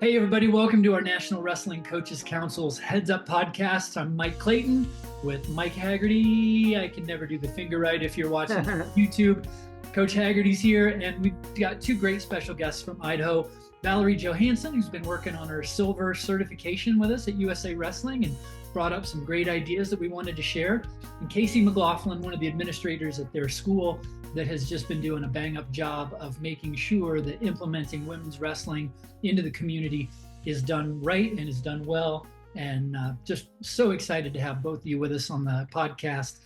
Hey, everybody, welcome to our National Wrestling Coaches Council's Heads Up podcast. I'm Mike Clayton with Mike Haggerty. I can never do the finger right if you're watching YouTube. Coach Haggerty's here, and we've got two great special guests from Idaho. Valerie Johansen, who's been working on her silver certification with us at USA Wrestling and brought up some great ideas that we wanted to share. And Casey McLaughlin, one of the administrators at their school, that has just been doing a bang-up job of making sure that implementing women's wrestling into the community is done right and is done well. And just so excited to have both of you with us on the podcast.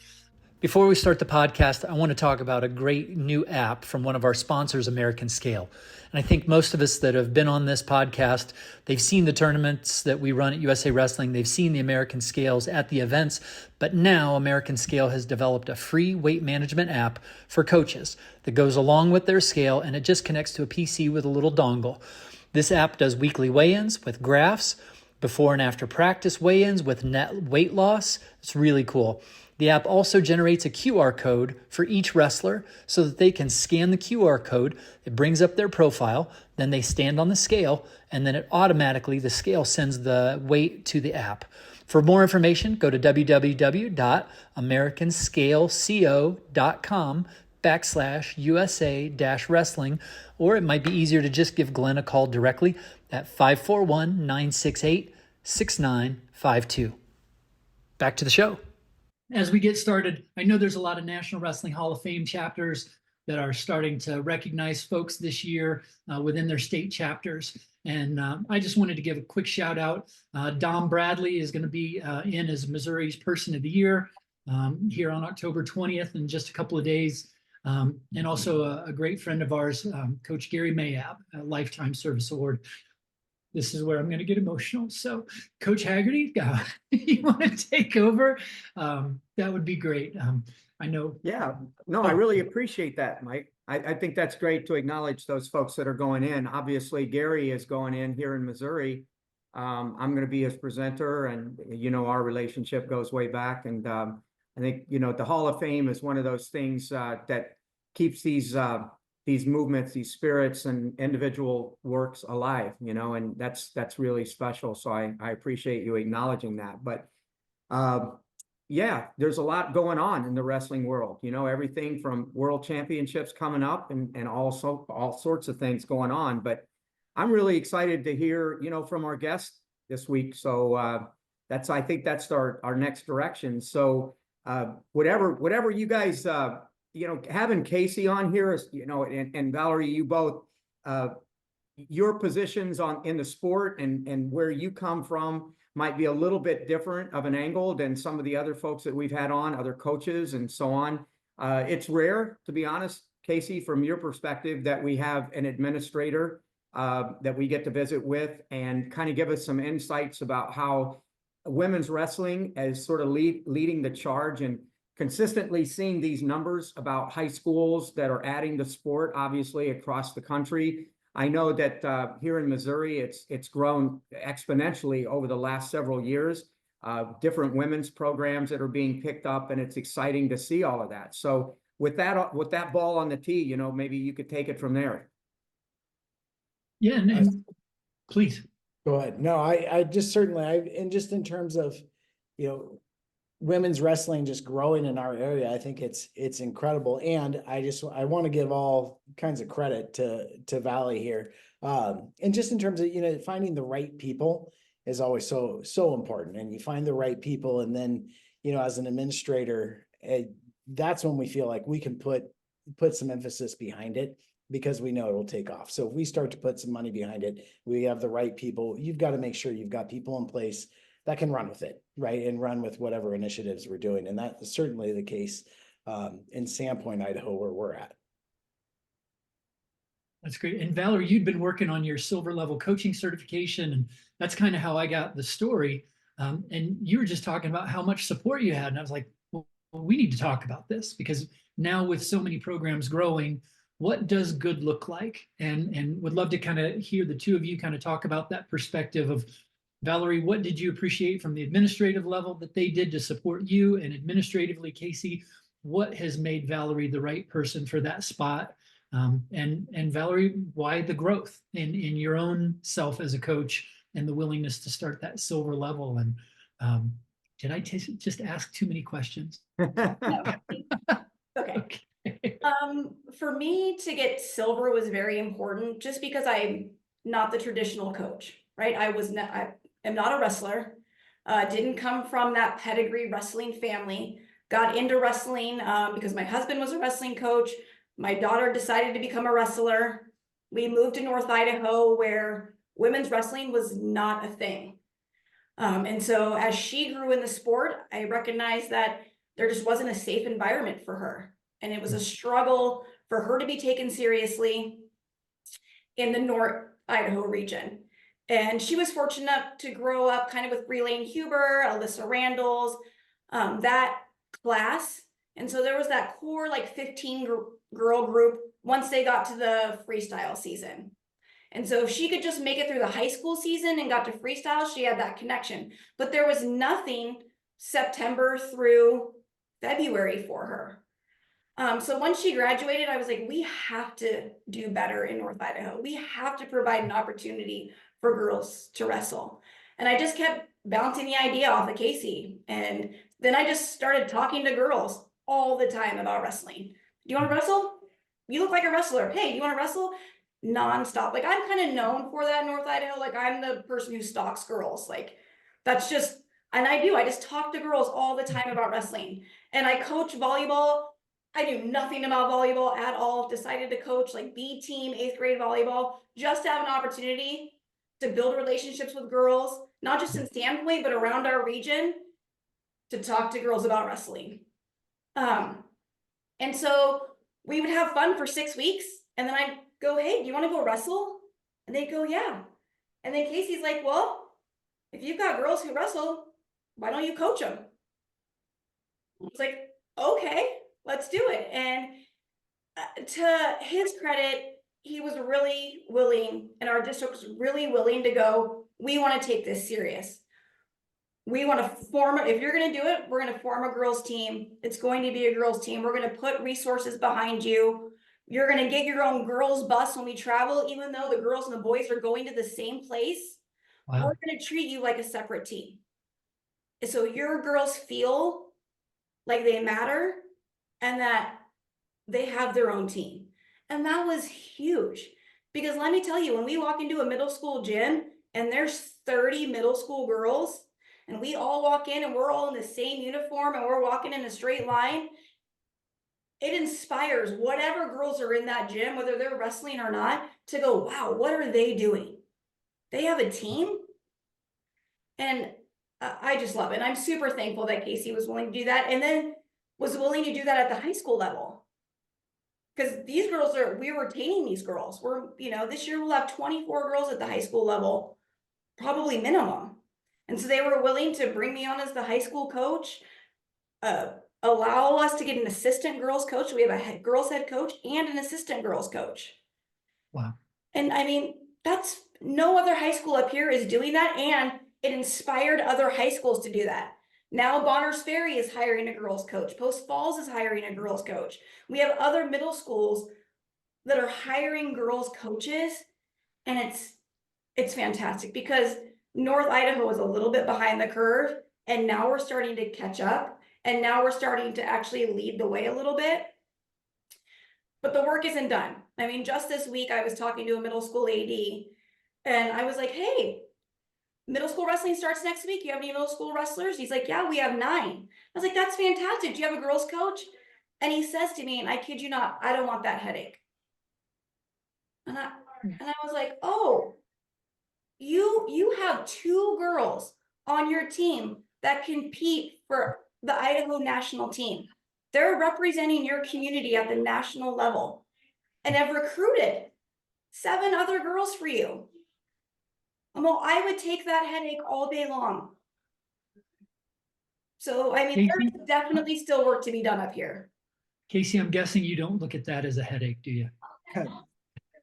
Before we start the podcast, I want to talk about a great new app from one of our sponsors, American Scale. And I think most of us that have been on this podcast, they've seen the tournaments that we run at USA Wrestling. They've seen the American Scales at the events. But now American Scale has developed a free weight management app for coaches that goes along with their scale, and it just connects to a PC with a little dongle. This app does weekly weigh-ins with graphs, before and after practice weigh-ins with net weight loss. It's really cool. The app also generates a QR code for each wrestler so that they can scan the QR code. It brings up their profile, then they stand on the scale, and then the scale sends the weight to the app. For more information, go to www.americanscaleco.com/USA-wrestling, or it might be easier to just give Glenn a call directly at 541-968-6952. Back to the show. As we get started, I know there's a lot of National Wrestling Hall of Fame chapters that are starting to recognize folks this year within their state chapters. And I just wanted to give a quick shout out. Dom Bradley is going to be in as Missouri's Person of the Year here on October 20th in just a couple of days. And also a great friend of ours, Coach Gary Mayab, a Lifetime Service Award. This is where I'm going to get emotional. So, Coach Haggerty, you want to take over? That would be great. I know. Yeah, no, I really appreciate that, Mike. I think that's great to acknowledge those folks that are going in. Obviously, Gary is going in here in Missouri. I'm going to be his presenter, and our relationship goes way back. And I think the Hall of Fame is one of those things that keeps these movements, these spirits, and individual works alive. And that's really special. So I appreciate you acknowledging that. But yeah, there's a lot going on in the wrestling world. Everything from world championships coming up and also all sorts of things going on. But I'm really excited to hear, from our guest this week. So I think that's our next direction. So whatever you guys, having Casey on here is, and Valerie, you both, your positions in the sport and where you come from might be a little bit different of an angle than some of the other folks that we've had on, other coaches and so on. It's rare, to be honest, Casey, from your perspective, that we have an administrator that we get to visit with and kind of give us some insights about how women's wrestling is sort of leading the charge and consistently seeing these numbers about high schools that are adding the sport, obviously, across the country. I know that here in Missouri, it's grown exponentially over the last several years. Different women's programs that are being picked up, and it's exciting to see all of that. So with that ball on the tee, maybe you could take it from there. Yeah, and please go ahead. No, I just certainly and just in terms of women's wrestling just growing in our area, I think it's incredible. And I want to give all kinds of credit to Valley here. And just in terms of, finding the right people is always so important. And you find the right people. And then, as an administrator, that's when we feel like we can put some emphasis behind it because we know it will take off. So if we start to put some money behind it, we have the right people. You've got to make sure you've got people in place that can run with it, right? And run with whatever initiatives we're doing. And that is certainly the case in Sandpoint, Idaho, where we're at. That's great. And Valerie, you'd been working on your silver level coaching certification, and that's kind of how I got the story. And you were just talking about how much support you had. And I was like, well, we need to talk about this because now with so many programs growing, what does good look like? And would love to kind of hear the two of you kind of talk about that perspective of, Valerie, what did you appreciate from the administrative level that they did to support you? And administratively, Casey, what has made Valerie the right person for that spot And Valerie, why the growth in your own self as a coach and the willingness to start that silver level? And did I just ask too many questions? No. Okay. For me to get silver was very important just because I'm not the traditional coach, right? I am not a wrestler. Didn't come from that pedigree wrestling family. Got into wrestling because my husband was a wrestling coach. My daughter decided to become a wrestler. We moved to North Idaho where women's wrestling was not a thing. And so as she grew in the sport, I recognized that there just wasn't a safe environment for her. And it was a struggle for her to be taken seriously in the North Idaho region. And she was fortunate to grow up kind of with Relaine Huber, Alyssa Randalls, that class. And so there was that core like 15 girl group once they got to the freestyle season. And so if she could just make it through the high school season and got to freestyle, she had that connection. But there was nothing September through February for her. So once she graduated, I was like, we have to do better in North Idaho. We have to provide an opportunity for girls to wrestle. And I just kept bouncing the idea off of Casey. And then I just started talking to girls all the time about wrestling. Do you want to wrestle? You look like a wrestler. Hey, do you want to wrestle? Nonstop. Like I'm kind of known for that in North Idaho. Like I'm the person who stalks girls. Like that's just, and I just talk to girls all the time about wrestling. And I coach volleyball. I knew nothing about volleyball at all. Decided to coach like B team, 8th grade volleyball, just to have an opportunity to build relationships with girls, not just in Sandpoint, but around our region, to talk to girls about wrestling. And so we would have fun for 6 weeks, and then I'd go, hey, do you want to go wrestle? And they'd go, yeah. And then Casey's like, well, if you've got girls who wrestle, why don't you coach them? I was like, okay, let's do it. And to his credit, he was really willing, and our district was really willing to go, we want to take this serious. We want to form, if you're going to do it, we're going to form a girls team. It's going to be a girls team. We're going to put resources behind you. You're going to get your own girls bus when we travel, even though the girls and the boys are going to the same place. Wow. We're going to treat you like a separate team. So your girls feel like they matter and that they have their own team. And that was huge, because let me tell you, when we walk into a middle school gym and there's 30 middle school girls and we all walk in and we're all in the same uniform and we're walking in a straight line, it inspires whatever girls are in that gym, whether they're wrestling or not, to go, wow, what are they doing? They have a team. And I just love it. And I'm super thankful that Casey was willing to do that, and then was willing to do that at the high school level. Because these girls we're retaining these girls. This year we'll have 24 girls at the high school level, probably minimum. And so they were willing to bring me on as the high school coach, allow us to get an assistant girls coach. We have a girls head coach and an assistant girls coach. Wow. And I mean, that's no other high school up here is doing that. And it inspired other high schools to do that. Now Bonners Ferry is hiring a girls coach. Post Falls is hiring a girls coach. We have other middle schools that are hiring girls coaches, and it's fantastic, because North Idaho is a little bit behind the curve, and now we're starting to catch up, and now we're starting to actually lead the way a little bit. But the work isn't done. I mean, just this week I was talking to a middle school AD, and I was like, hey, middle school wrestling starts next week. You have any middle school wrestlers? He's like, yeah, we have 9. I was like, that's fantastic. Do you have a girls coach? And he says to me, and I kid you not, I don't want that headache. And I was like, oh, you have 2 girls on your team that compete for the Idaho national team. They're representing your community at the national level and have recruited 7 other girls for you. Well, I would take that headache all day long. So, I mean, there's definitely still work to be done up here. Casey, I'm guessing you don't look at that as a headache, do you?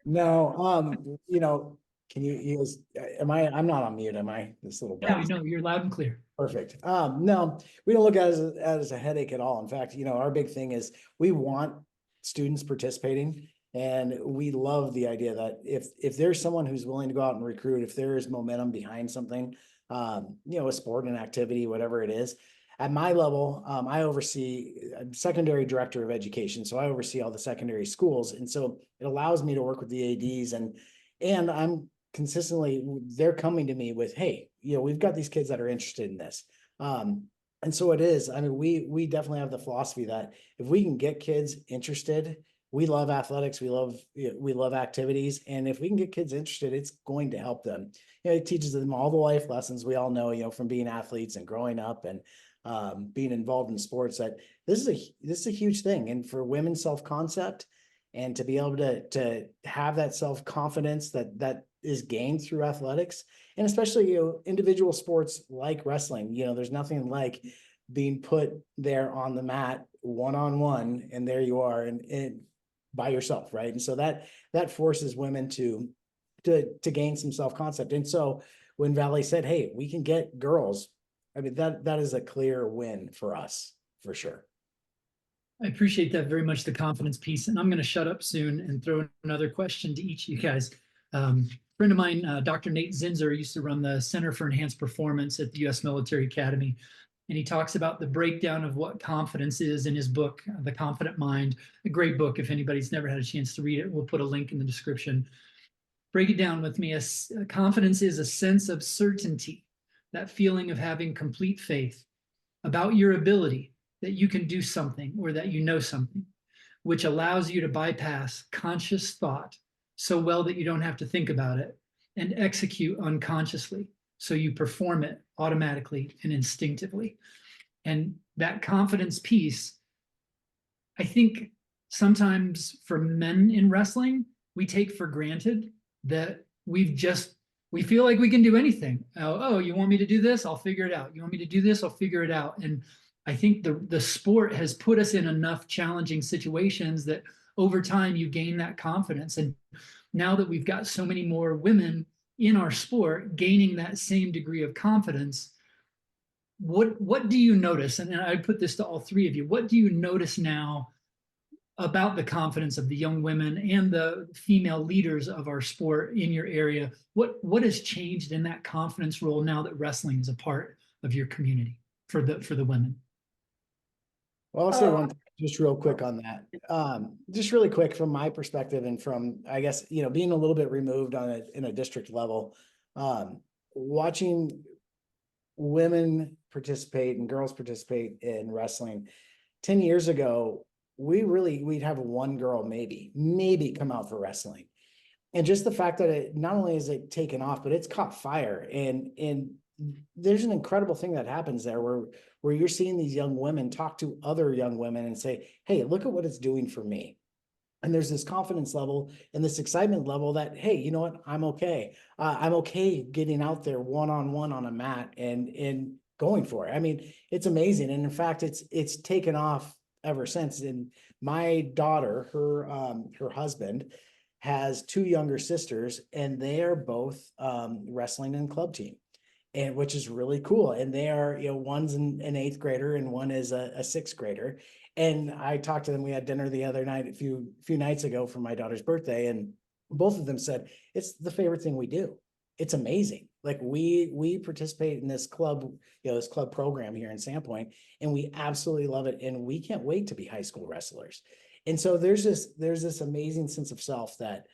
No, can you use, I'm not on mute, am I? This little box. No, you're loud and clear. Perfect. No, we don't look at it as a headache at all. In fact, our big thing is we want students participating. And we love the idea that if there's someone who's willing to go out and recruit, if there is momentum behind something, a sport and activity, whatever it is, at my level, I I'm secondary director of education. So I oversee all the secondary schools. And so it allows me to work with the ADs and I'm consistently, they're coming to me with, hey, we've got these kids that are interested in this. And so it is, I mean, we definitely have the philosophy that if we can get kids interested, we love athletics, we love activities. And if we can get kids interested, it's going to help them. It teaches them all the life lessons we all know, from being athletes and growing up and being involved in sports, that this is a huge thing. And for women's self-concept and to be able to have that self-confidence that is gained through athletics, and especially, individual sports like wrestling, there's nothing like being put there on the mat one-on-one, and there you are and by yourself, right? And so that forces women to gain some self-concept. And so when Valerie said, hey, we can get girls, I mean, that is a clear win for us, for sure. I appreciate that very much, the confidence piece. And I'm going to shut up soon and throw another question to each of you guys. Friend of mine, Dr. Nate Zinsser, used to run the Center for Enhanced Performance at the U.S. Military Academy. And he talks about the breakdown of what confidence is in his book, The Confident Mind, a great book. If anybody's never had a chance to read it, we'll put a link in the description. Break it down with me. Confidence is a sense of certainty, that feeling of having complete faith about your ability, that you can do something or that you know something, which allows you to bypass conscious thought so well that you don't have to think about it and execute unconsciously. So you perform it automatically and instinctively. And that confidence piece, I think sometimes for men in wrestling, we take for granted that we feel like we can do anything. Oh, you want me to do this? I'll figure it out. You want me to do this? I'll figure it out. And I think the sport has put us in enough challenging situations that over time you gain that confidence. And now that we've got so many more women in our sport gaining that same degree of confidence, what do you notice? And I put this to all three of you. What do you notice now about the confidence of the young women and the female leaders of our sport in your area? What has changed in that confidence role now that wrestling is a part of your community for the women? Well, I'll say one thing just real quick on that. Just really quick from my perspective and from, I guess, being a little bit removed on it in a district level, watching women participate and girls participate in wrestling. 10 years ago, we'd have one girl maybe come out for wrestling. And just the fact that it not only is it taken off, but it's caught fire. And there's an incredible thing that happens there where you're seeing these young women talk to other young women and say, hey, look at what it's doing for me. And there's this confidence level and this excitement level that, hey, you know what? I'm okay. I'm okay getting out there one-on-one on a mat and going for it. I mean, it's amazing. And in fact, it's taken off ever since. And my daughter, her husband has two younger sisters, and they are both wrestling in club team. And which is really cool. And they are, one's an 8th grader and one is a 6th grader. And I talked to them, we had dinner the other night, a few nights ago for my daughter's birthday. And both of them said, it's the favorite thing we do. It's amazing. Like we participate in this club, this club program here in Sandpoint, and we absolutely love it. And we can't wait to be high school wrestlers. And so there's this amazing sense of self that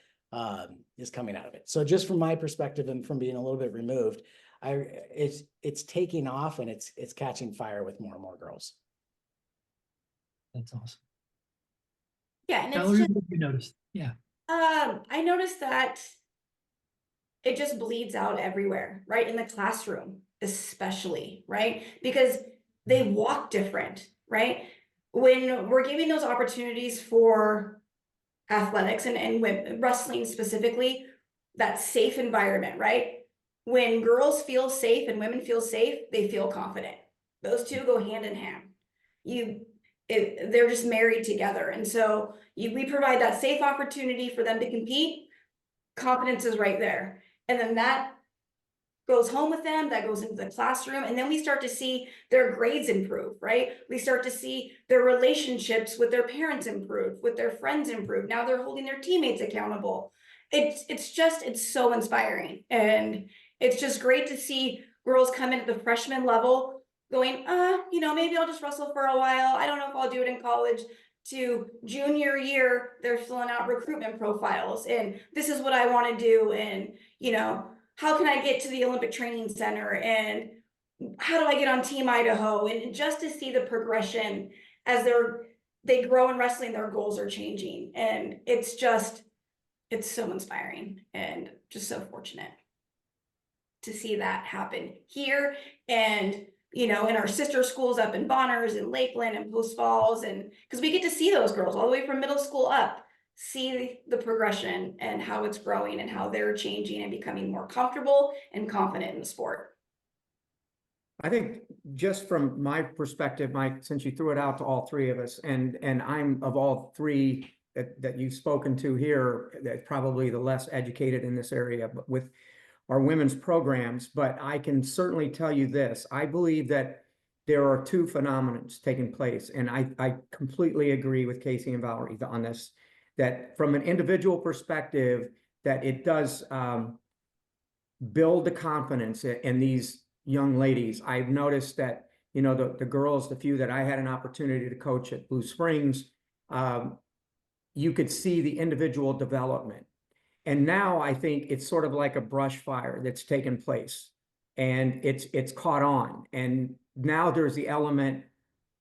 is coming out of it. So just from my perspective and from being a little bit removed, it's taking off and it's catching fire with more and more girls. That's awesome. Yeah, and Valerie, what you noticed? Yeah. I noticed that it just bleeds out everywhere, right? In the classroom, especially, right? Because they walk different, right? When we're giving those opportunities for athletics and wrestling specifically, that safe environment, right? When girls feel safe and women feel safe, they feel confident. Those two go hand in hand. They're just married together. And so we provide that safe opportunity for them to compete. Confidence is right there. And then that goes home with them, that goes into the classroom, and then we start to see their grades improve, right? We start to see their relationships with their parents improve, with their friends improve. Now they're holding their teammates accountable. It's so inspiring, and it's just great to see girls come in at the freshman level going, maybe I'll just wrestle for a while. I don't know if I'll do it in college. To junior year, they're filling out recruitment profiles, and this is what I want to do, and how can I get to the Olympic Training Center, and how do I get on Team Idaho? And just to see the progression as they grow in wrestling, their goals are changing, and it's so inspiring and just so fortunate to see that happen here, and in our sister schools up in Bonners and Lakeland and Post Falls, and because we get to see those girls all the way from middle school up, see the progression and how it's growing and how they're changing and becoming more comfortable and confident in the sport. I think just from my perspective, Mike, since you threw it out to all three of us, and I'm of all three that you've spoken to here, that's probably the less educated in this area, but with our women's programs, but I can certainly tell you this. I believe that there are two phenomena taking place, and I completely agree with Casey and Valerie on this, that from an individual perspective, that it does build the confidence in these young ladies. I've noticed that, the girls, the few that I had an opportunity to coach at Blue Springs, you could see the individual development. And now I think it's sort of like a brush fire that's taken place, and it's caught on. And now there's the element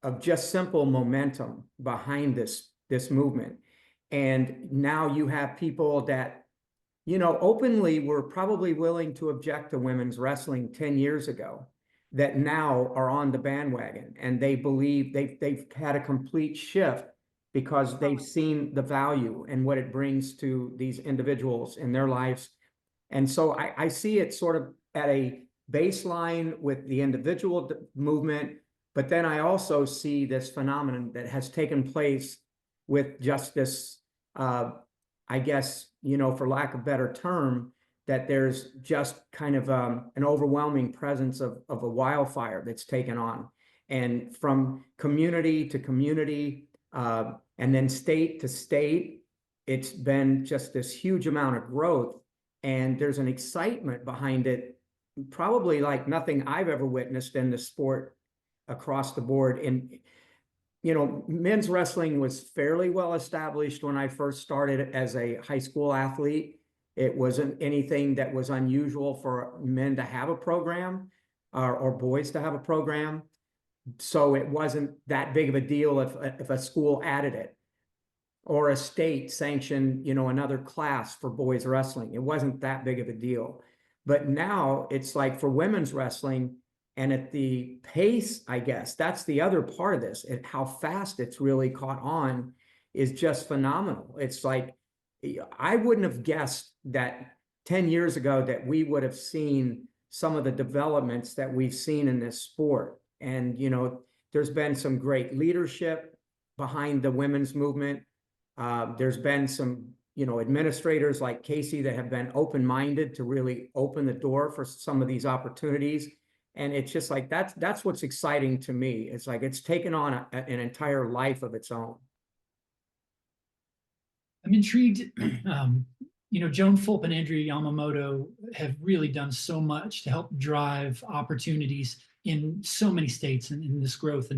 of just simple momentum behind this movement. And now you have people that, openly were probably willing to object to women's wrestling 10 years ago, that now are on the bandwagon, and they believe they've had a complete shift because they've seen the value and what it brings to these individuals in their lives. And so I see it sort of at a baseline with the individual movement, but then I also see this phenomenon that has taken place with just this, I guess, for lack of a better term, that there's just kind of an overwhelming presence of a wildfire that's taken on. And from community to community, and then state to state, it's been just this huge amount of growth, and there's an excitement behind it, probably like nothing I've ever witnessed in the sport across the board. And, men's wrestling was fairly well established when I first started as a high school athlete. It wasn't anything that was unusual for men to have a program or boys to have a program. So it wasn't that big of a deal if a school added it, or a state sanctioned, another class for boys wrestling. It wasn't that big of a deal. But now it's like for women's wrestling, and at the pace, I guess, that's the other part of this, how fast it's really caught on is just phenomenal. It's like, I wouldn't have guessed that 10 years ago that we would have seen some of the developments that we've seen in this sport. And, there's been some great leadership behind the women's movement. There's been some, administrators like Casey that have been open-minded to really open the door for some of these opportunities. And it's just like, that's what's exciting to me. It's like, it's taken on an entire life of its own. I'm intrigued. Joan Fulp and Andrea Yamamoto have really done so much to help drive opportunities in so many states and in this growth.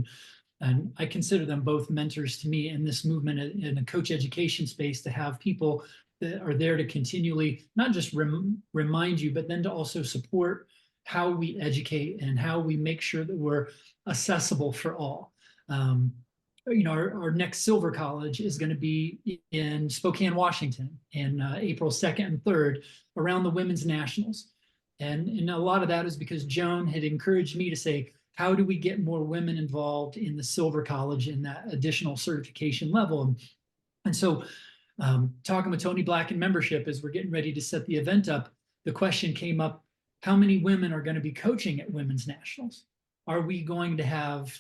And I consider them both mentors to me in this movement in a coach education space, to have people that are there to continually not just remind you, but then to also support how we educate and how we make sure that we're accessible for all. Our next Silver College is going to be in Spokane, Washington, in April 2nd and 3rd, around the Women's Nationals. And a lot of that is because Joan had encouraged me to say, how do we get more women involved in the Silver College in that additional certification level? And so talking with Tony Black in membership as we're getting ready to set the event up, the question came up, how many women are going to be coaching at Women's Nationals? Are we going to have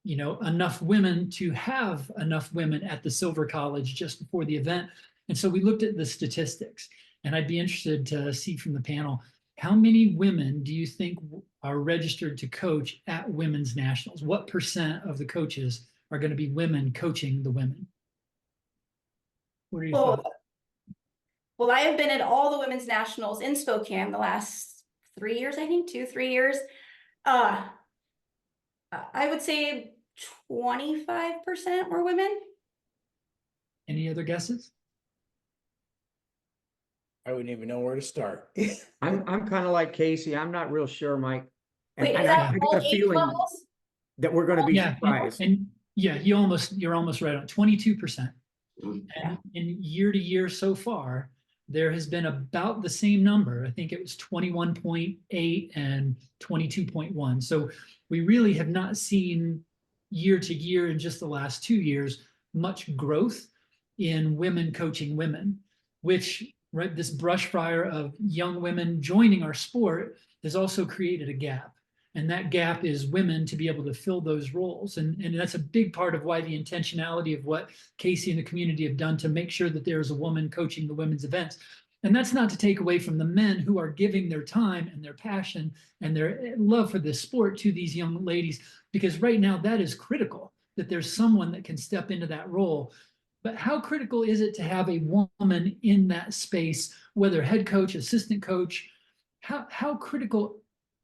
enough women to have enough women at the Silver College just before the event? And so we looked at the statistics, and I'd be interested to see from the panel, how many women do you think are registered to coach at women's nationals? What percent of the coaches are going to be women coaching the women? What are your Well, thoughts? well, I have been at all the women's nationals in Spokane the last 3 years, I think, 2-3 years. I would say 25% were women. Any other guesses? I wouldn't even know where to start. I'm kind of like Casey. I'm not real sure, Mike. Wait, is And that I all got a age feeling levels? that we're going to be Yeah, surprised. and yeah, you're almost right on 22%. Yeah. And in year to year so far, there has been about the same number. I think it was 21.8 and 22.1. So we really have not seen year to year in just the last 2 years much growth in women coaching women, which, right, this brush fire of young women joining our sport has also created a gap. And that gap is women to be able to fill those roles. And that's a big part of why the intentionality of what Casey and the community have done to make sure that there's a woman coaching the women's events. And that's not to take away from the men who are giving their time and their passion and their love for this sport to these young ladies, because right now that is critical, that there's someone that can step into that role. But how critical is it to have a woman in that space, whether head coach, assistant coach? How critical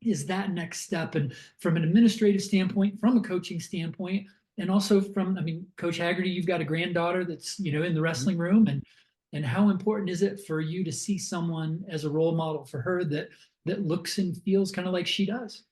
is that next step? And from an administrative standpoint, from a coaching standpoint, and also from, I mean, Coach Haggerty, you've got a granddaughter that's, in the wrestling room, and how important is it for you to see someone as a role model for her that looks and feels kind of like she does?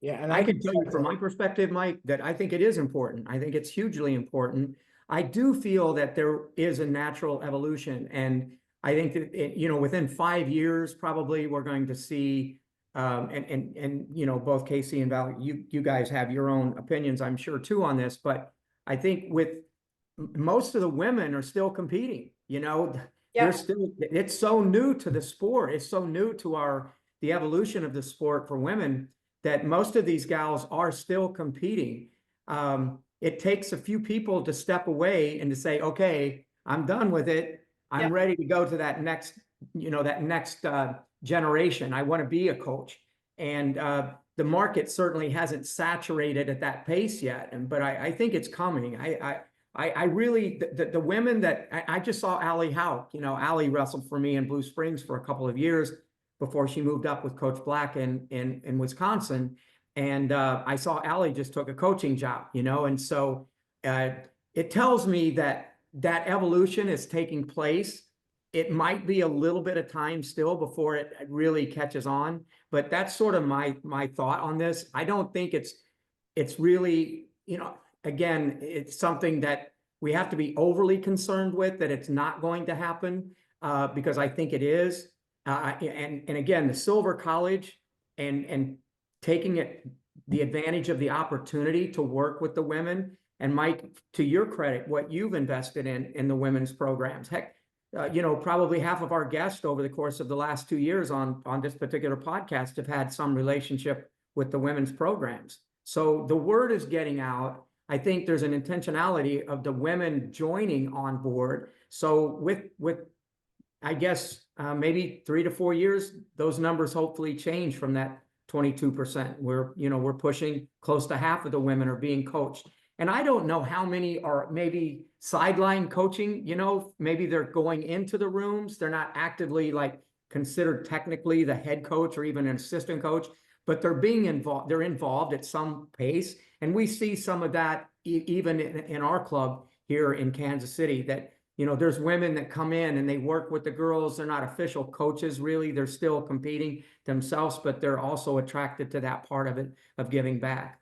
Yeah, and I can tell you from my perspective, Mike, that I think it is important. I think it's hugely important. I do feel that there is a natural evolution, and I think that within 5 years, probably we're going to see. Both Casey and Valerie, you guys have your own opinions, I'm sure, too, on this. But I think with most of the women are still competing. They're still. It's so new to the sport. It's so new to the evolution of the sport for women that most of these gals are still competing. It takes a few people to step away and to say, okay, I'm done with it. I'm ready to go to that next, generation. I want to be a coach. And the market certainly hasn't saturated at that pace yet. But I think it's coming. I really, the women that I just saw Allie Howe, Allie wrestled for me in Blue Springs for a couple of years before she moved up with Coach Black in Wisconsin. And I saw Allie just took a coaching job, and so it tells me that evolution is taking place. It might be a little bit of time still before it really catches on, but that's sort of my thought on this. I don't think it's really, again, it's something that we have to be overly concerned with, that it's not going to happen, because I think it is. And again, the Silver College and taking the advantage of the opportunity to work with the women. And Mike, to your credit, what you've invested in the women's programs, heck, probably half of our guests over the course of the last 2 years on this particular podcast have had some relationship with the women's programs. So the word is getting out. I think there's an intentionality of the women joining on board. So with I guess maybe 3 to 4 years, those numbers hopefully change from that 22%. We're pushing close to half of the women are being coached. And I don't know how many are maybe sideline coaching, maybe they're going into the rooms. They're not actively considered technically the head coach or even an assistant coach, but they're being involved. They're involved at some pace. And we see some of that even in our club here in Kansas City, that, there's women that come in and they work with the girls. They're not official coaches, really. They're still competing themselves, but they're also attracted to that part of it, of giving back.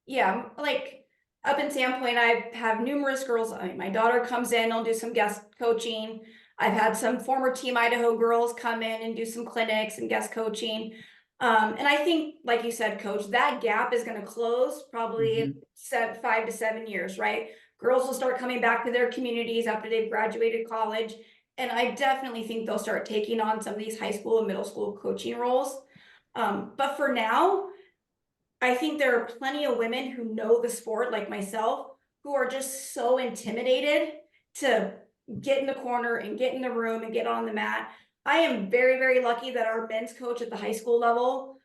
Yeah, like up in Sandpoint, I have numerous girls. My daughter comes in, I'll do some guest coaching. I've had some former Team Idaho girls come in and do some clinics and guest coaching. And I think, like you said, Coach, that gap is going to close probably in 5 to 7 years, right? Girls will start coming back to their communities after they've graduated college. And I definitely think they'll start taking on some of these high school and middle school coaching roles. But for now, I think there are plenty of women who know the sport, like myself, who are just so intimidated to get in the corner and get in the room and get on the mat. I am very, very lucky that our men's coach at the high school level,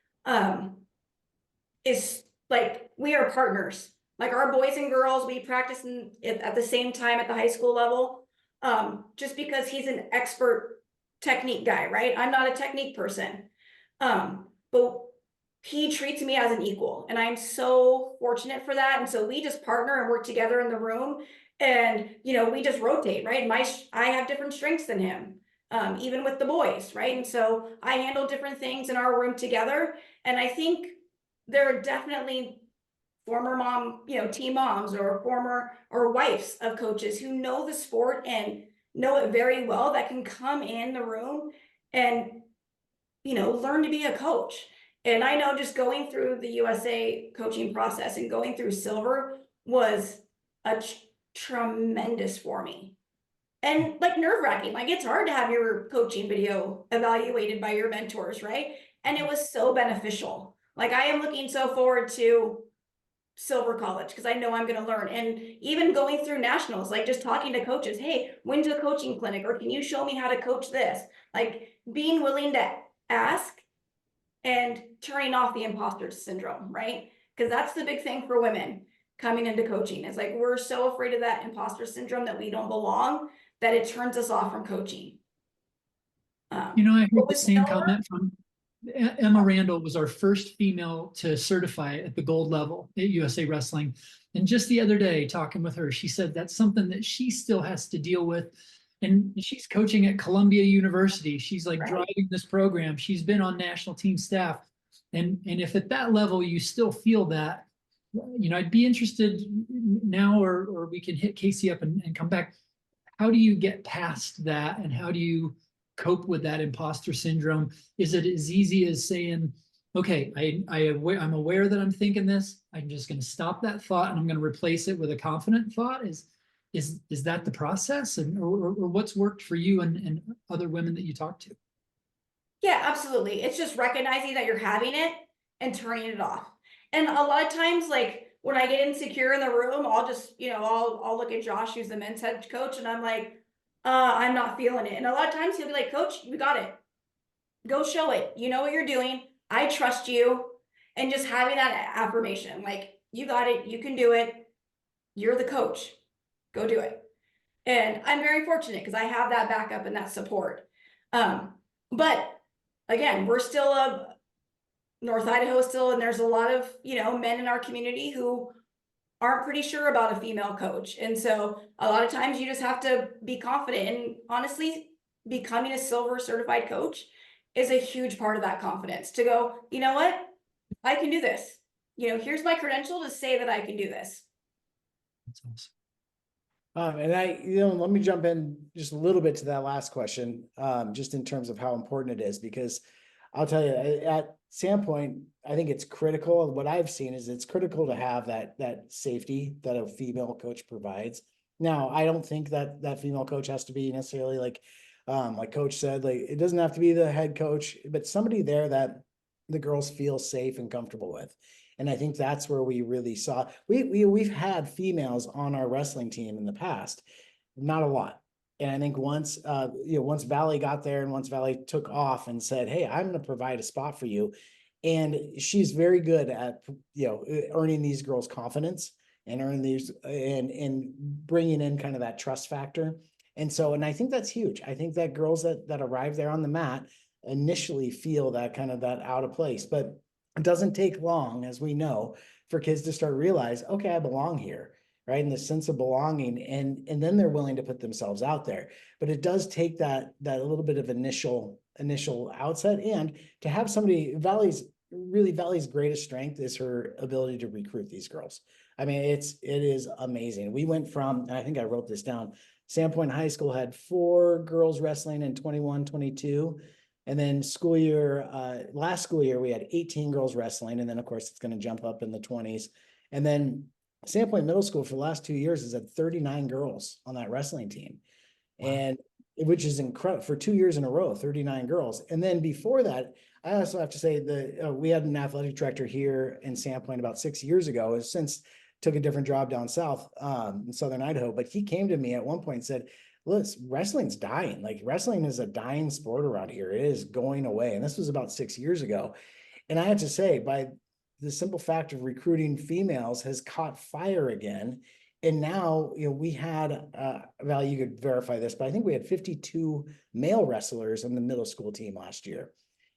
is like, we are partners. Like our boys and girls, we practice at the same time at the high school level. Just because he's an expert technique guy, right? I'm not a technique person. But he treats me as an equal, and I'm so fortunate for that. And so we just partner and work together in the room, and we just rotate, right? I have different strengths than him, even with the boys, right? And so I handle different things in our room together. And I think there are definitely former team moms or wives of coaches who know the sport and know it very well, that can come in the room and learn to be a coach. And I know just going through the USA coaching process and going through silver was a tremendous for me. And like nerve-wracking, like it's hard to have your coaching video evaluated by your mentors, right? And it was so beneficial. Like I am looking so forward to silver college because I know I'm going to learn. And even going through nationals, like just talking to coaches, hey, when's a coaching clinic, or can you show me how to coach this? Like being willing to ask and turning off the imposter syndrome, right? Because that's the big thing for women coming into coaching. It's like we're so afraid of that imposter syndrome that we don't belong, that it turns us off from coaching. I heard the same comment from Emma Randall. Was our first female to certify at the gold level at USA Wrestling. And just the other day, talking with her, she said that's something that she still has to deal with. And she's coaching at Columbia University. She's like driving this program. She's been on national team staff. And if at that level you still feel that, I'd be interested now, or we can hit Casey up and come back. How do you get past that, and how do you cope with that imposter syndrome? Is it as easy as saying, okay, I'm aware that I'm thinking this, I'm just going to stop that thought and I'm going to replace it with a confident thought? Is that the process, or what's worked for you and other women that you talk to? Yeah, absolutely. It's just recognizing that you're having it and turning it off. And a lot of times, like when I get insecure in the room, I'll just, I'll look at Josh, who's the men's head coach, and I'm like, I'm not feeling it. And a lot of times he'll be like, Coach, you got it. Go show it. You know what you're doing. I trust you. And just having that affirmation, like, you got it. You can do it. You're the coach. Go do it. And I'm very fortunate because I have that backup and that support. But again, we're still North Idaho still, and there's a lot of, men in our community who aren't pretty sure about a female coach. And so a lot of times you just have to be confident. And honestly, becoming a silver certified coach is a huge part of that confidence, to go, you know what, I can do this. Here's my credential to say that I can do this. That's awesome. And let me jump in just a little bit to that last question, just in terms of how important it is, because I'll tell you, at Sandpoint, I think it's critical. What I've seen is it's critical to have that safety that a female coach provides. Now, I don't think that female coach has to be necessarily like Coach said, like it doesn't have to be the head coach, but somebody there that the girls feel safe and comfortable with. And I think that's where we really saw, we've had females on our wrestling team in the past, not a lot. And I think once Valerie got there, and once Valerie took off and said, hey, I'm going to provide a spot for you. And she's very good at, earning these girls' confidence and earning these and bringing in kind of that trust factor. And I think that's huge. I think that girls that arrive there on the mat initially feel that kind of that out of place, but it doesn't take long, as we know, for kids to start to realize, okay, I belong here, right? And the sense of belonging, and then they're willing to put themselves out there. But it does take that little bit of initial outset, and to have somebody, Valerie's greatest strength is her ability to recruit these girls. I mean, it is amazing. We went from, and I think I wrote this down, Sandpoint High School had 4 girls wrestling in 21, 22. And then last school year, we had 18 girls wrestling. And then of course it's going to jump up in the 20s. And then Sandpoint Middle School for the last 2 years is at 39 girls on that wrestling team. Wow. And which is incredible for 2 years in a row, 39 girls. And then before that, I also have to say that we had an athletic director here in Sandpoint about 6 years ago, has since took a different job down south in Southern Idaho. But he came to me at one point and said, listen, wrestling's dying. Like wrestling is a dying sport around here. It is going away. And this was about 6 years ago. And I have to say, by the simple fact of recruiting females has caught fire again. And now, we had, Val, you could verify this, but I think we had 52 male wrestlers on the middle school team last year.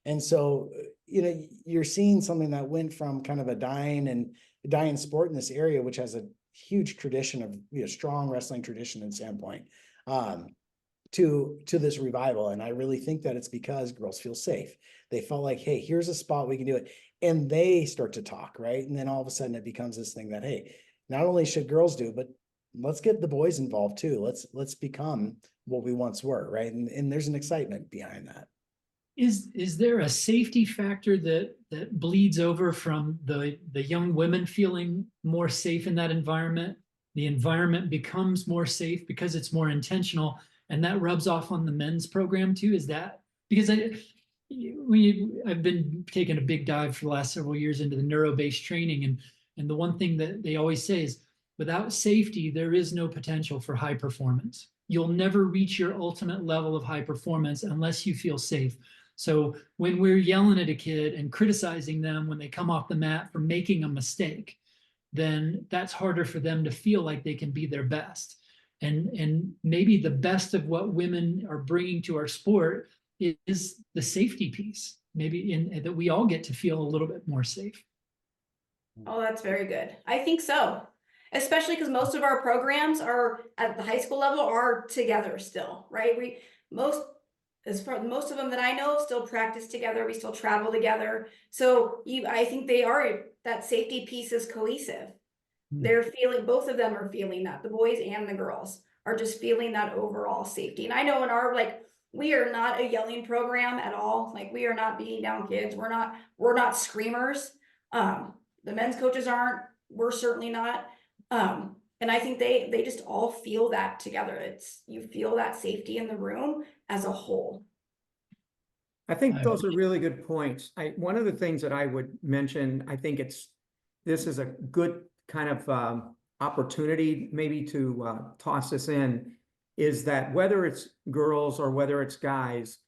And so, you're seeing something that went from kind of a dying sport in this area, which has a huge tradition of, strong wrestling tradition in Sandpoint, to this revival. And I really think that it's because girls feel safe. They felt like, hey, here's a spot we can do it. And they start to talk, right? And then all of a sudden it becomes this thing that, hey, not only should girls do, but let's get the boys involved too. Let's become what we once were, right? And there's an excitement behind that. Is there a safety factor that bleeds over from the young women feeling more safe in that environment? The environment becomes more safe because it's more intentional, and that rubs off on the men's program too. Is that because I've been taking a big dive for the last several years into the neuro-based training, and the one thing that they always say is, without safety, there is no potential for high performance. You'll never reach your ultimate level of high performance unless you feel safe. So when we're yelling at a kid and criticizing them when they come off the mat for making a mistake, then that's harder for them to feel like they can be their best. And maybe the best of what women are bringing to our sport is the safety piece, maybe that we all get to feel a little bit more safe. Oh, that's very good. I think so. Especially because most of our programs are at the high school level are together still, right? Most of them that I know still practice together. We still travel together. So I think that safety piece is cohesive. They're feeling, both of them are feeling that, the boys and the girls are just feeling that overall safety. And I know in our, we are not a yelling program at all. Like, we are not beating down kids. We're not screamers. The men's coaches aren't, we're certainly not. And I think they just all feel that together. You feel that safety in the room as a whole. I think those are really good points. One of the things that I would mention, I think this is a good kind of opportunity maybe to toss this in, is that whether it's girls or whether it's guys,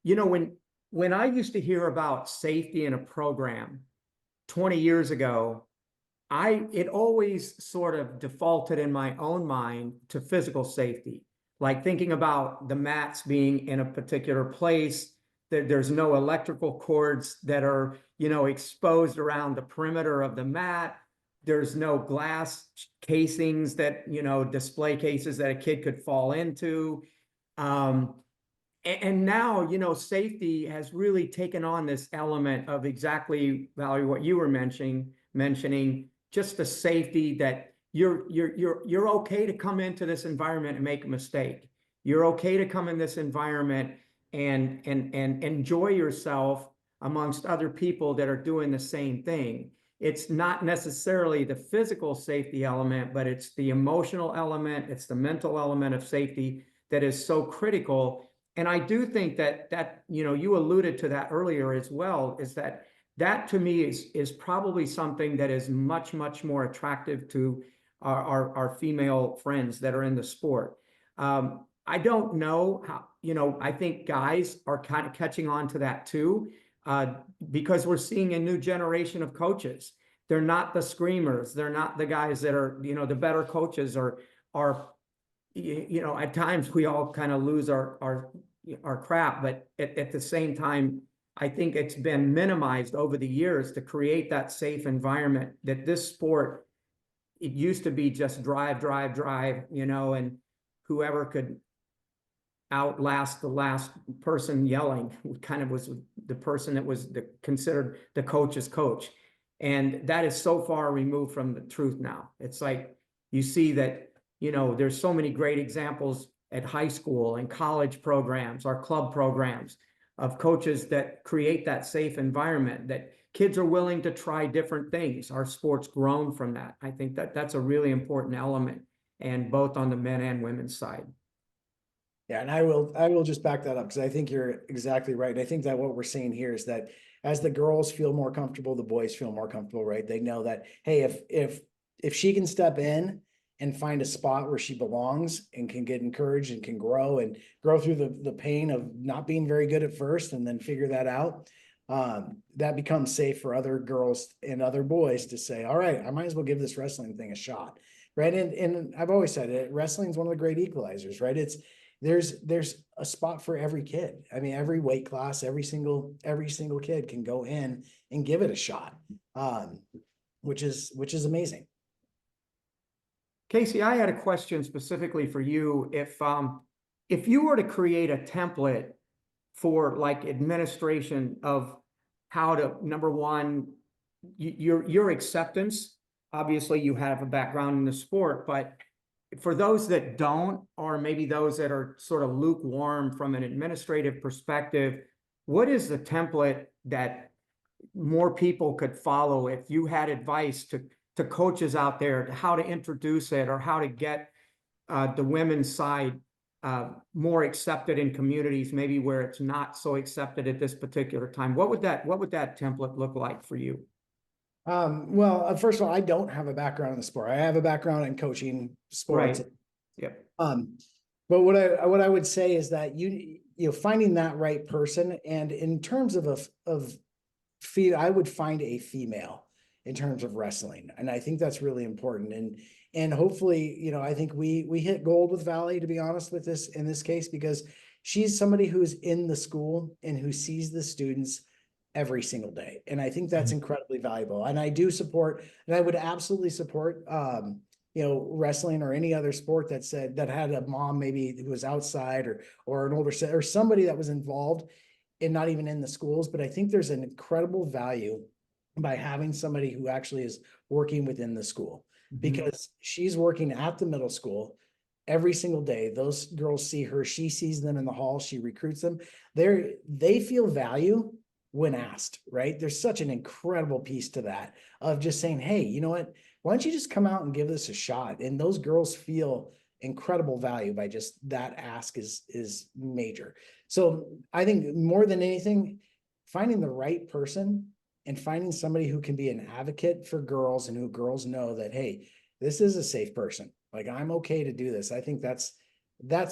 when I used to hear about safety in a program 20 years ago, it always sort of defaulted in my own mind to physical safety, like thinking about the mats being in a particular place, that there's no electrical cords that are, exposed around the perimeter of the mat. There's no glass casings that, display cases that a kid could fall into. And now, safety has really taken on this element of exactly, Valerie, what you were mentioning, just the safety that you're okay to come into this environment and make a mistake. You're okay to come in this environment and enjoy yourself amongst other people that are doing the same thing. It's not necessarily the physical safety element, but it's the emotional element, it's the mental element of safety that is so critical. And I do think that you alluded to that earlier as well, is that to me is probably something that is much, much more attractive to our female friends that are in the sport. I don't know how, I think guys are kind of catching on to that too, because we're seeing a new generation of coaches. They're not the screamers. They're not the guys that are, the better coaches are, at times we all kind of lose our crap, but at the same time, I think it's been minimized over the years to create that safe environment that this sport, it used to be just drive, and whoever could outlast the last person yelling kind of was the person that was considered the coach's coach. And that is so far removed from the truth now. It's like, you see that, there's so many great examples at high school and college programs, our club programs, of coaches that create that safe environment, that kids are willing to try different things. Our sport's grown from that. I think that's a really important element, and both on the men and women's side. Yeah, and I will just back that up, because I think you're exactly right. I think that what we're seeing here is that as the girls feel more comfortable, the boys feel more comfortable, right? They know that, hey, if she can step in and find a spot where she belongs and can get encouraged and can grow through the pain of not being very good at first and then figure that out. That becomes safe for other girls and other boys to say, all right, I might as well give this wrestling thing a shot. Right. And I've always said it, wrestling is one of the great equalizers, right? There's a spot for every kid. I mean, every weight class, every single kid can go in and give it a shot. Which is amazing. Casey, I had a question specifically for you. If you were to create a template for like administration of how to, number one, your acceptance, obviously you have a background in the sport, but for those that don't, or maybe those that are sort of lukewarm from an administrative perspective, what is the template that more people could follow if you had advice to coaches out there, how to introduce it or how to get the women's side more accepted in communities, maybe where it's not so accepted at this particular time? What would that template look like for you? Well, first of all, I don't have a background in the sport. I have a background in coaching sports. Right. Yep. But what I would say is that you finding that right person, and in terms of I would find a female in terms of wrestling. And I think that's really important. And hopefully, I think we hit gold with Valerie, to be honest with this, in this case, because she's somebody who's in the school and who sees the students every single day. And I think that's incredibly valuable. And I do support, and I would absolutely support, wrestling or any other sport that had a mom maybe who was outside or an older or somebody that was involved and not even in the schools. But I think there's an incredible value by having somebody who actually is working within the school, because she's working at the middle school every single day. Those girls see her, she sees them in the hall, she recruits them. They feel value when asked, right? There's such an incredible piece to that of just saying, hey, you know what? Why don't you just come out and give this a shot? And those girls feel incredible value by just that ask is major. So I think more than anything, finding the right person and finding somebody who can be an advocate for girls and who girls know that, hey, this is a safe person. Like, I'm okay to do this. I think that's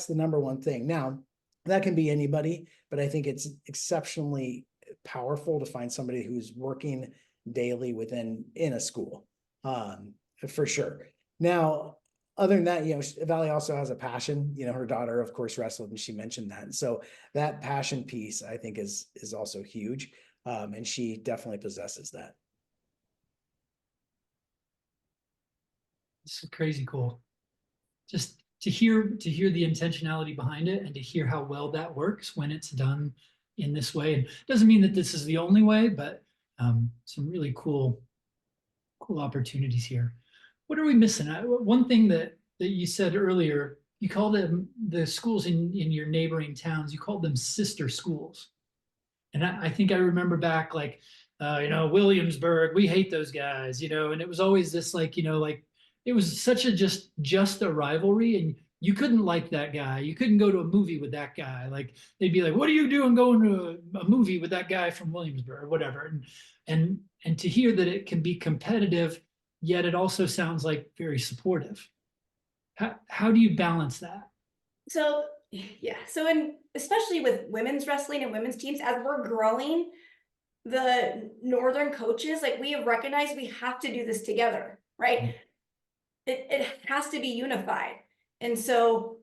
the number one thing. Now, that can be anybody, but I think it's exceptionally powerful to find somebody who's working daily in a school, for sure. Now, other than that, Valerie also has a passion. Her daughter, of course, wrestled, and she mentioned that. And so that passion piece, I think, is also huge. And she definitely possesses that. It's crazy cool. Just to hear the intentionality behind it and to hear how well that works when it's done in this way. And it doesn't mean that this is the only way, but some really cool opportunities here. What are we missing? One thing that you said earlier, you called them the schools in your neighboring towns, you called them sister schools. And I think I remember back, like, Williamsburg, we hate those guys, and it was always this, like, it was such a just a rivalry, and you couldn't like that guy. You couldn't go to a movie with that guy. Like, they'd be like, what are you doing going to a movie with that guy from Williamsburg or whatever? And to hear that it can be competitive, yet it also sounds like very supportive. How do you balance that? So, yeah. So, especially with women's wrestling and women's teams, as we're growing, the Northern coaches, like, we have recognized we have to do this together, right? It has to be unified. And so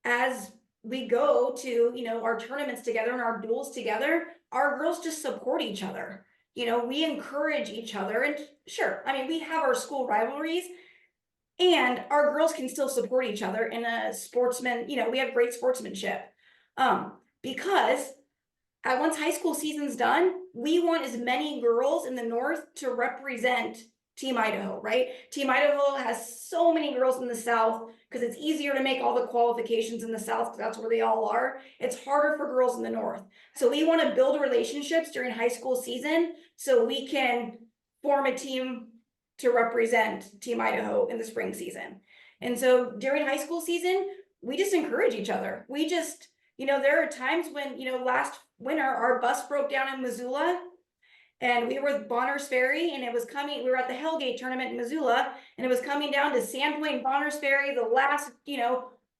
as we go to, our tournaments together and our duels together, our girls just support each other. We encourage each other. And sure, I mean, we have our school rivalries, and our girls can still support each other in a sportsman, we have great sportsmanship. Because once high school season's done, we want as many girls in the North to represent Team Idaho, right? Team Idaho has so many girls in the South because it's easier to make all the qualifications in the South because that's where they all are. It's harder for girls in the North. So we want to build relationships during high school season so we can form a team to represent Team Idaho in the spring season. And so during high school season, we just encourage each other. We just, there are times when, last winter, our bus broke down in Missoula. And we were at Bonners Ferry, and it was coming, we were at the Hellgate tournament in Missoula, and it was coming down to Sandpoint, Bonners Ferry, the last,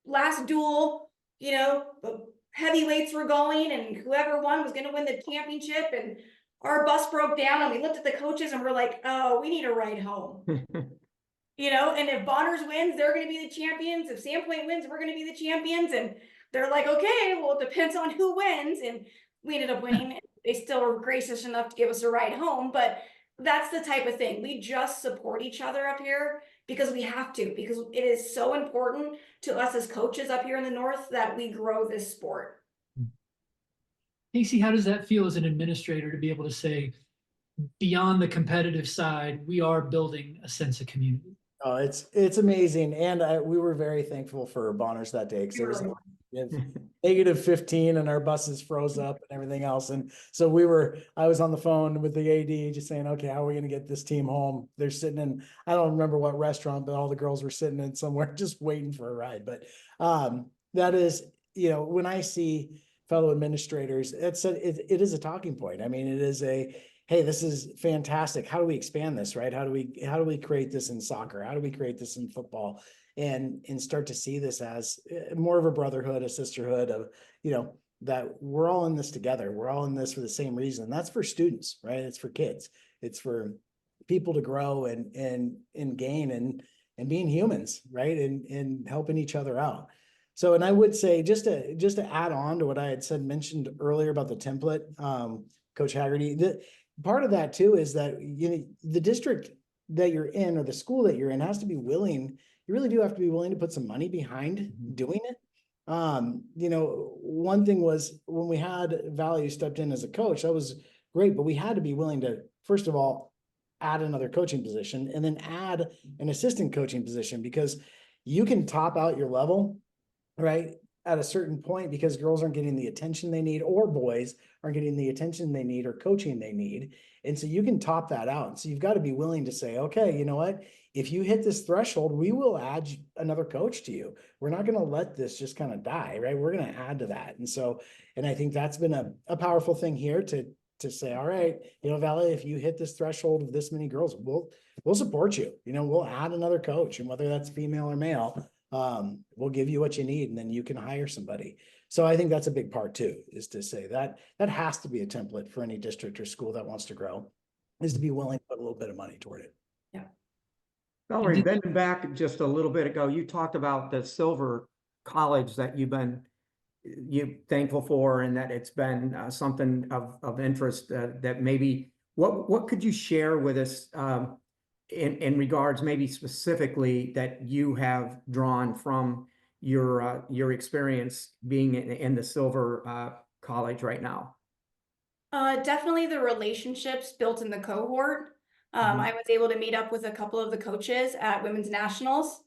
last duel, the heavyweights were going, and whoever won was going to win the championship. And our bus broke down, and we looked at the coaches and we're like, oh, we need a ride home. And if Bonners wins, they're going to be the champions. If Sandpoint wins, we're going to be the champions. And they're like, okay, well, it depends on who wins. And we ended up winning. They still were gracious enough to give us a ride home, but that's the type of thing. We just support each other up here because we have to, because it is so important to us as coaches up here in the North that we grow this sport. Casey, how does that feel as an administrator to be able to say, beyond the competitive side, we are building a sense of community? Oh, it's amazing. And we were very thankful for Bonners that day because it was -15 and our buses froze up and everything else. And so I was on the phone with the AD just saying, okay, how are we going to get this team home? They're sitting in, I don't remember what restaurant, but all the girls were sitting in somewhere just waiting for a ride. But that is, when I see fellow administrators, it is a talking point. I mean, it is hey, this is fantastic. How do we expand this, right? How do we create this in soccer? How do we create this in football? And start to see this as more of a brotherhood, a sisterhood of, that we're all in this together. We're all in this for the same reason. That's for students, right? It's for kids. It's for people to grow and gain and being humans, right? And helping each other out. So, and I would say just to add on to what I had mentioned earlier about the template, Coach Haggerty, part of that too is that the district that you're in or the school that you're in has to be willing. You really do have to be willing to put some money behind doing it. One thing was when we had Valerie stepped in as a coach, that was great, but we had to be willing to, first of all, add another coaching position and then add an assistant coaching position, because you can top out your level, right, at a certain point because girls aren't getting the attention they need, or boys aren't getting the attention they need or coaching they need. And so you can top that out. So you've got to be willing to say, okay, you know what? If you hit this threshold, we will add another coach to you. We're not going to let this just kind of die, right? We're going to add to that. And I think that's been a powerful thing here to say, all right, Valerie, if you hit this threshold of this many girls, we'll support you. We'll add another coach, and whether that's female or male, we'll give you what you need, and then you can hire somebody. So I think that's a big part too, is to say that has to be a template for any district or school that wants to grow, is to be willing to put a little bit of money toward it. Yeah. Valerie, bending back just a little bit ago, you talked about the Silver College that you're thankful for, and that it's been something of interest that maybe, what could you share with us in regards maybe specifically that you have drawn from your experience being in the Silver College right now? Definitely the relationships built in the cohort. I was able to meet up with a couple of the coaches at Women's Nationals,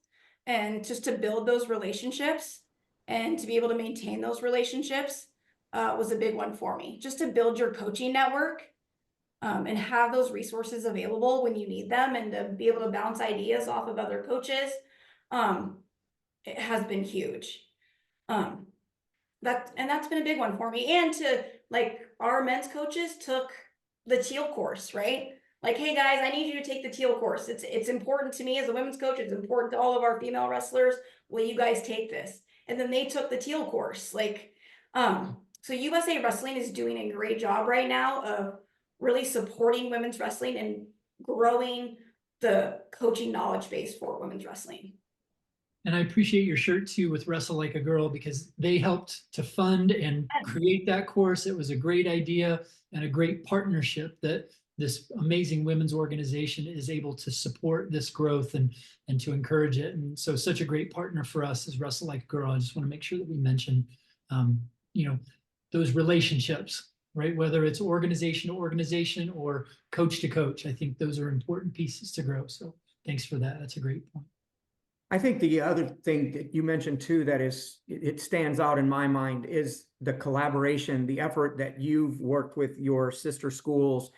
and just to build those relationships and to be able to maintain those relationships was a big one for me. Just to build your coaching network and have those resources available when you need them, and to be able to bounce ideas off of other coaches. It has been huge. That's been a big one for me. And our men's coaches took the teal course, right? Like, hey guys, I need you to take the teal course. It's important to me as a women's coach. It's important to all of our female wrestlers. Will you guys take this? And then they took the teal course. So USA Wrestling is doing a great job right now of really supporting women's wrestling and growing the coaching knowledge base for women's wrestling. And I appreciate your shirt too with Wrestle Like a Girl, because they helped to fund and create that course. It was a great idea and a great partnership that this amazing women's organization is able to support this growth and to encourage it. And so such a great partner for us is Wrestle Like a Girl. I just want to make sure that we mention, those relationships, right? Whether it's organization to organization or coach to coach, I think those are important pieces to grow. So thanks for that. That's a great point. I think the other thing that you mentioned too, that it stands out in my mind, is the collaboration, the effort that you've worked with your sister schools,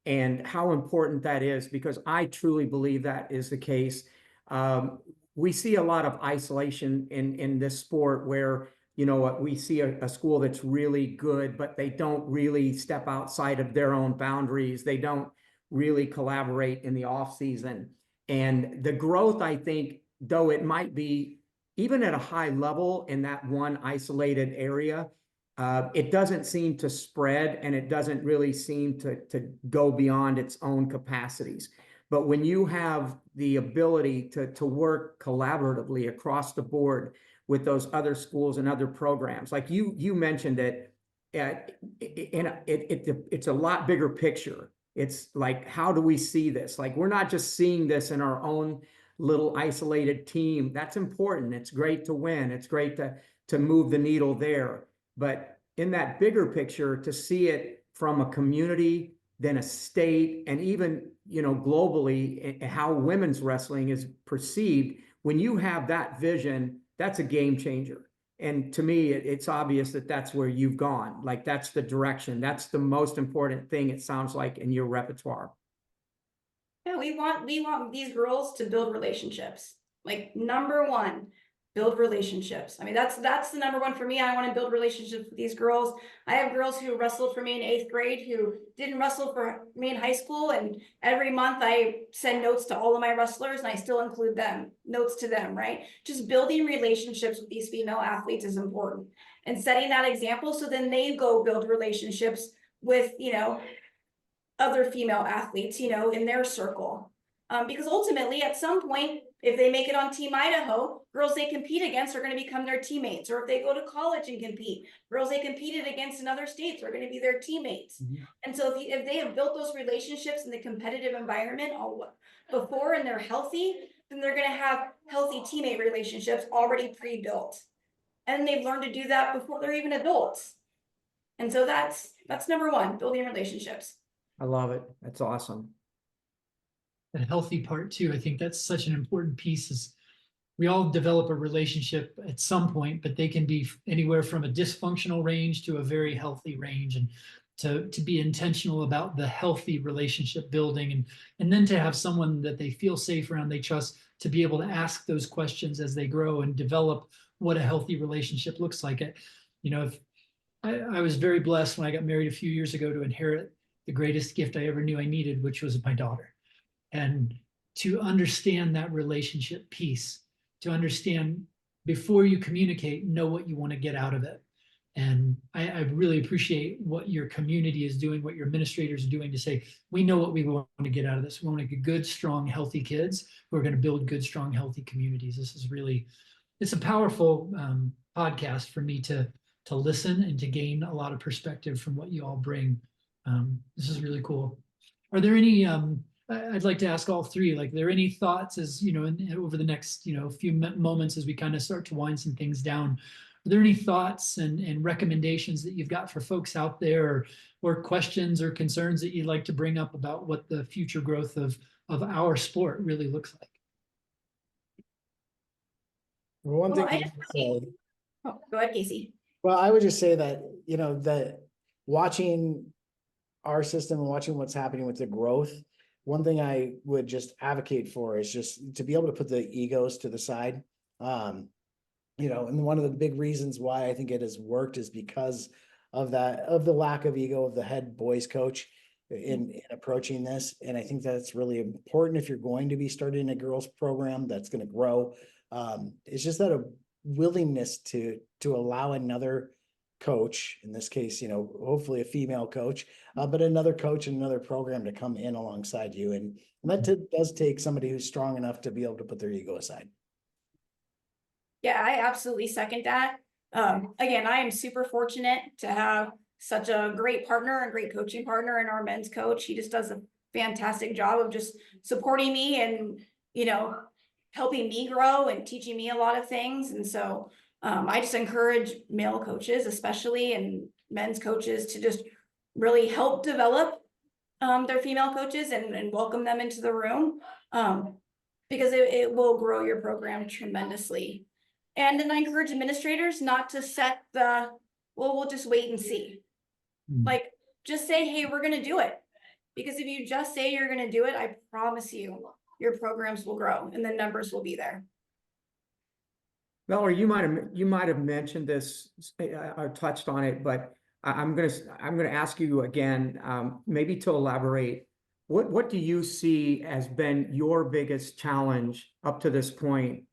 and how important that is, because I truly believe that is the case. We see a lot of isolation in this sport where you know what, we see a school that's really good, but they don't really step outside of their own boundaries. They don't really collaborate in the off season. And the growth, I think, though it might be even at a high level in that one isolated area, it doesn't seem to spread, and it doesn't really seem to go beyond its own capacities. But when you have the ability to work collaboratively across the board with those other schools and other programs, like you mentioned it, it's a lot bigger picture. It's like, how do we see this? Like, we're not just seeing this in our own little isolated team. That's important. It's great to win. It's great to move the needle there. But in that bigger picture, to see it from a community, then a state, and even, you know, globally, how women's wrestling is perceived, when you have that vision, that's a game changer. And to me, it's obvious that that's where you've gone. Like, that's the direction. That's the most important thing, it sounds like, in your repertoire. Yeah, we want these girls to build relationships. Like, number one, build relationships. I mean, that's the number one for me. I want to build relationships with these girls. I have girls who wrestled for me in 8th grade who didn't wrestle for me in high school, and every month I send notes to all of my wrestlers, and I still include notes to them, right? Just building relationships with these female athletes is important, and setting that example so then they go build relationships with, you know, other female athletes, you know, in their circle. Because ultimately, at some point, if they make it on Team Idaho, girls they compete against are going to become their teammates. Or if they go to college and compete, girls they competed against in other states are going to be their teammates. Mm-hmm. And so if they have built those relationships in the competitive environment before and they're healthy, then they're going to have healthy teammate relationships already pre-built. And they've learned to do that before they're even adults. And so that's number one, building relationships. I love it. That's awesome. The healthy part too. I think that's such an important piece. Is we all develop a relationship at some point, but they can be anywhere from a dysfunctional range to a very healthy range. And to be intentional about the healthy relationship building, and then to have someone that they feel safe around, they trust, to be able to ask those questions as they grow and develop what a healthy relationship looks like. You know, if I was very blessed when I got married a few years ago to inherit the greatest gift I ever knew I needed, which was my daughter. And to understand that relationship piece, to understand before you communicate, know what you want to get out of it. And I really appreciate what your community is doing, what your administrators are doing, to say, we know what we want to get out of this. We want to get good, strong, healthy kids who are going to build good, strong, healthy communities. This is really, it's a powerful podcast for me to listen and to gain a lot of perspective from what you all bring. This is really cool. Are there any, I'd like to ask all three, like, are there any thoughts as, you know, over the next, you know, few moments as we kind of start to wind some things down? Are there any thoughts and recommendations that you've got for folks out there, or questions or concerns that you'd like to bring up about what the future growth of our sport really looks like? Well, one thing go ahead, Casey. Well, I would just say that, you know, that watching our system and watching what's happening with the growth, one thing I would just advocate for is just to be able to put the egos to the side. You know, and one of the big reasons why I think it has worked is because of that, of the lack of ego of the head boys coach in approaching this. And I think that's really important if you're going to be starting a girls program that's going to grow. It's just that a willingness to allow another coach, in this case, you know, hopefully a female coach, but another coach in another program to come in alongside you. And that does take somebody who's strong enough to be able to put their ego aside. Yeah, I absolutely second that. Again, I am super fortunate to have such a great partner and great coaching partner in our men's coach. He just does a fantastic job of just supporting me and, you know, helping me grow and teaching me a lot of things. And so I just encourage male coaches, especially, and men's coaches, to just really help develop their female coaches and welcome them into the room, because it will grow your program tremendously. And then I encourage administrators not to set the, well, we'll just wait and see. Like, just say, hey, we're going to do it. Because if you just say you're going to do it, I promise you, your programs will grow and the numbers will be there. Valerie, you might have mentioned this or touched on it, but I'm gonna ask you again, maybe to elaborate. What do you see as been your biggest challenge up to this point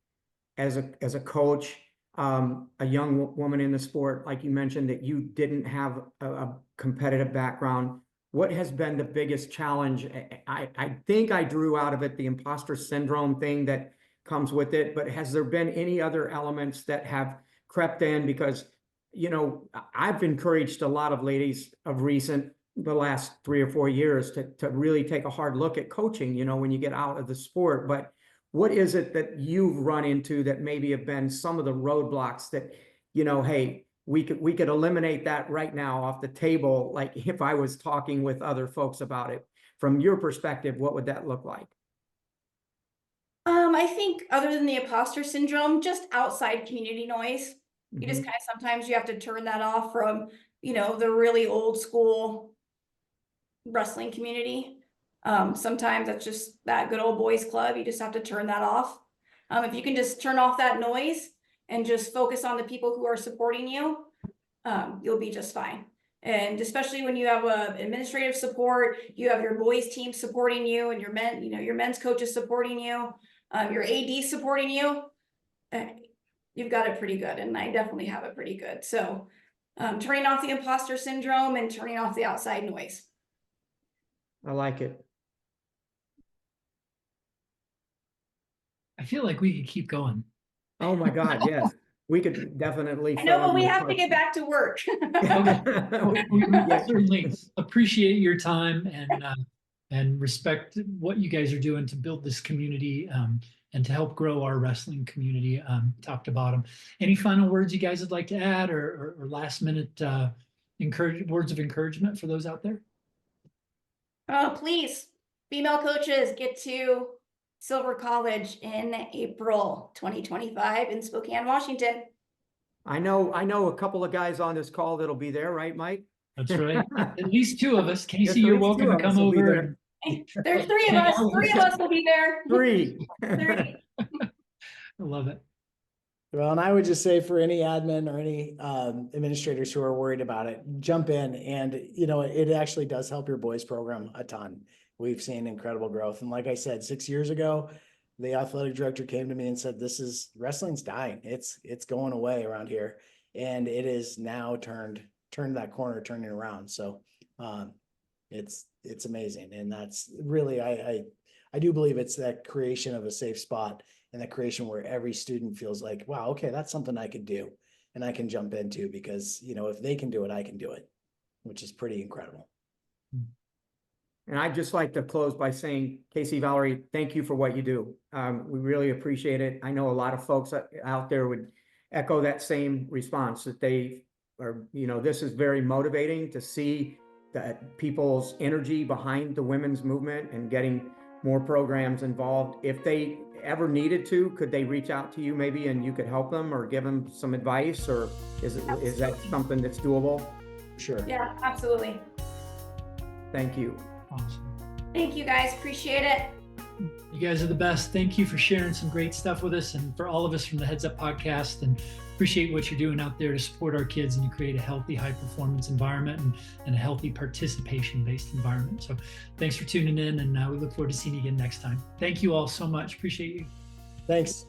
as a coach, a young woman in the sport, like you mentioned that you didn't have a competitive background? What has been the biggest challenge? I think I drew out of it the imposter syndrome thing that comes with it, but has there been any other elements that have crept in? Because, you know, I've encouraged a lot of ladies of the last 3 or 4 years to really take a hard look at coaching, you know, when you get out of the sport. But what is it that you've run into that maybe have been some of the roadblocks that, you know, hey, we could eliminate that right now off the table? Like if I was talking with other folks about it, from your perspective, what would that look like? I think other than the imposter syndrome, just outside community noise. You just kind of sometimes you have to turn that off from, you know, the really old school wrestling community. Sometimes that's just that good old boys club. You just have to turn that off. If you can just turn off that noise and just focus on the people who are supporting you, you'll be just fine. And especially when you have administrative support, you have your boys team supporting you and your men, you know, your men's coaches supporting you, your AD supporting you, you've got it pretty good. And I definitely have it pretty good. So turning off the imposter syndrome and turning off the outside noise. I like it. I feel like we could keep going. Oh my God, yes. We could definitely. I know, but we have to get back to work. We certainly appreciate your time and respect what you guys are doing to build this community and to help grow our wrestling community top to bottom. Any final words you guys would like to add or last minute words of encouragement for those out there? Please, female coaches, get to Silver College in April 2025 in Spokane, Washington. I know a couple of guys on this call that'll be there, right, Mike? That's right. At least two of us. Casey, Yes, you're at least welcome two to of us come will be over. there. There's three of us. Three of us will be there. Three. Three. I love it. Well, and I would just say for any admin or any administrators who are worried about it, jump in. And, you know, it actually does help your boys program a ton. We've seen incredible growth. And like I said, 6 years ago, the athletic director came to me and said, wrestling's dying. It's going away around here. And it is now turned that corner, turning around. So it's amazing. And that's really, I do believe it's that creation of a safe spot and that creation where every student feels like, wow, okay, that's something I could do and I can jump into, because, you know, if they can do it, I can do it, which is pretty incredible. And I'd just like to close by saying, Casey, Valerie, thank you for what you do. We really appreciate it. I know a lot of folks out there would echo that same response, that they are, you know, this is very motivating to see that people's energy behind the women's movement and getting more programs involved. If they ever needed to, could they reach out to you maybe and you could help them or give them some advice, or is that something that's doable? Sure. Yeah, absolutely. Thank you. Awesome. Thank you guys. Appreciate it. You guys are the best. Thank you for sharing some great stuff with us and for all of us from the Heads Up podcast, and appreciate what you're doing out there to support our kids and to create a healthy, high performance environment and a healthy participation based environment. So thanks for tuning in, and we look forward to seeing you again next time. Thank you all so much. Appreciate you. Thanks.